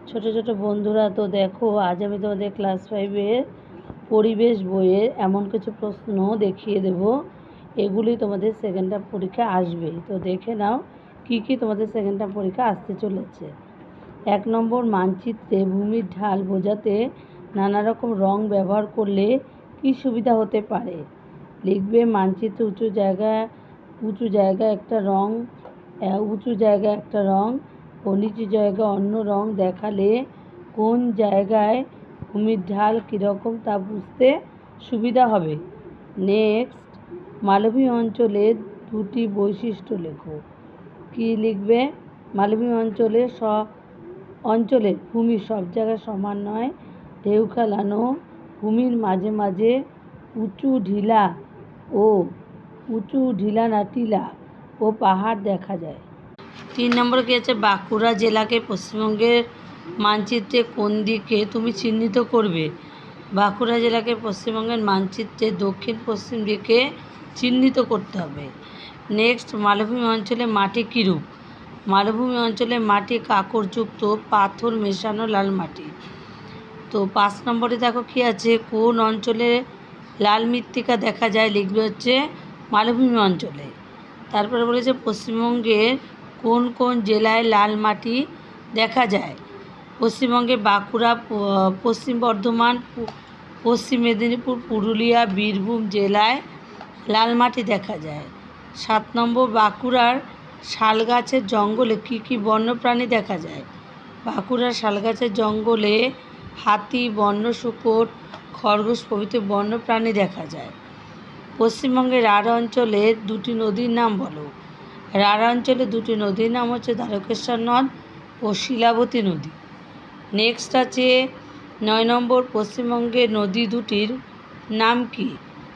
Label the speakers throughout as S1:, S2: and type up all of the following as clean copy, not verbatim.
S1: ছোট ছোট বন্ধুরা, তো দেখো আজ আমি তোমাদের ক্লাস 5-এর পরিবেশ বইয়ের এমন কিছু প্রশ্ন দেখিয়ে দেব। এগুলি তোমাদের সেকেন্ড হাফ পরীক্ষা আসবে, তো দেখে নাও কি কি তোমাদের সেকেন্ড হাফ পরীক্ষা আসতে চলেছে। 1 নম্বর, মানচিত্রে ভূমির ঢাল বোঝাতে নানা রকম রং ব্যবহার করলে কি সুবিধা হতে পারে? লিখবে মানচিত্রে উঁচু জায়গায় একটা রং ও নিচু জায়গায় অন্য রং দেখালে কোন জায়গায় ভূমির ঢাল কীরকম তা বুঝতে সুবিধা হবে। নেক্সট, মালভূমি অঞ্চলের দুটি বৈশিষ্ট্য লেখো। কি লিখবে? মালভূমি অঞ্চলের ভূমি সব জায়গায় সমান নয়, ঢেউ খেলানো, ভূমির মাঝে মাঝে উঁচু ঢিলা না টিলা ও পাহাড় দেখা যায়। 3 নম্বর কি আছে? বাঁকুড়া জেলাকে পশ্চিমবঙ্গের মানচিত্রে কোন দিকে তুমি চিহ্নিত করবে? বাঁকুড়া জেলাকে পশ্চিমবঙ্গের মানচিত্রে দক্ষিণ পশ্চিম দিকে চিহ্নিত করতে হবে। নেক্সট, মালভূমি অঞ্চলে মাটি কীরূপ? মালভূমি অঞ্চলে মাটি কাঁকরযুক্ত পাথর মেশানো লাল মাটি। তো 5 নম্বরে দেখো কি আছে? কোন অঞ্চলে লাল মৃত্তিকা দেখা যায়? লিখবে হচ্ছে মালভূমি অঞ্চলে। তারপরে বলেছে পশ্চিমবঙ্গের কোন কোন জেলায় লাল মাটি দেখা যায়? পশ্চিমবঙ্গে বাঁকুড়া, পশ্চিম বর্ধমান, পশ্চিম মেদিনীপুর, পুরুলিয়া, বীরভূম জেলায় লাল মাটি দেখা যায়। 7 নম্বর, বাঁকুড়ার শালগাছের জঙ্গলে কী কী বন্যপ্রাণী দেখা যায়? বাঁকুড়ার শালগাছের জঙ্গলে হাতি, বন্য শূকর, খরগোশ প্রভৃতি বন্যপ্রাণী দেখা যায়। পশ্চিমবঙ্গের রাঢ় অঞ্চলের দুটি নদীর নাম বলো। রাঢ় অঞ্চলে দুটি নদীর নাম হচ্ছে দ্বারকেশ্বর নদ ও শিলাবতী নদী। নেক্সট আছে 9 নম্বর, পশ্চিমবঙ্গের নদী দুটির নাম কি?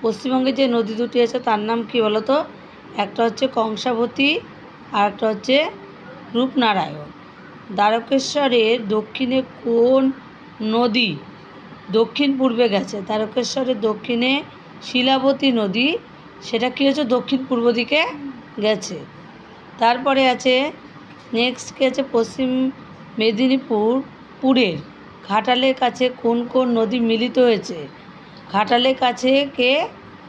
S1: পশ্চিমবঙ্গে যে নদী দুটি আছে তার নাম কি বলো তো? একটা হচ্ছে কংসাবতী আর একটা হচ্ছে রূপনারায়ণ। দ্বারকেশ্বরের দক্ষিণে কোন নদী দক্ষিণ পূর্বে গেছে? দ্বারকেশ্বরের দক্ষিণে শিলাবতী নদী, সেটা কী হচ্ছে? দক্ষিণ পূর্ব দিকে গেছে। তারপরে আছে নেক্সট কি আছে? পশ্চিম মেদিনীপুরের ঘাটালের কাছে কোন কোন নদী মিলিত হয়েছে? ঘাটালের কাছে কে?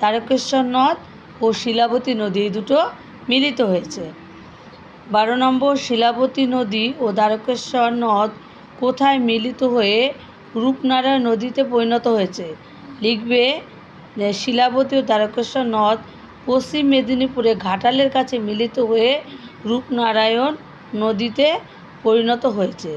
S1: দ্বারকেশ্বর নদ ও শিলাবতী নদী, এই দুটো মিলিত হয়েছে। 12 নম্বর, শিলাবতী নদী ও দ্বারকেশ্বর নদ কোথায় মিলিত হয়ে রূপনারায়ণ নদীতে পরিণত হয়েছে? লিখবে শিলাবতী ও দ্বারকেশ্বর নদ পশ্চিম মেদিনীপুরে ঘাটালের কাছে মিলিত হয়ে রূপনারায়ণ নদীতে পরিণত হয়েছে।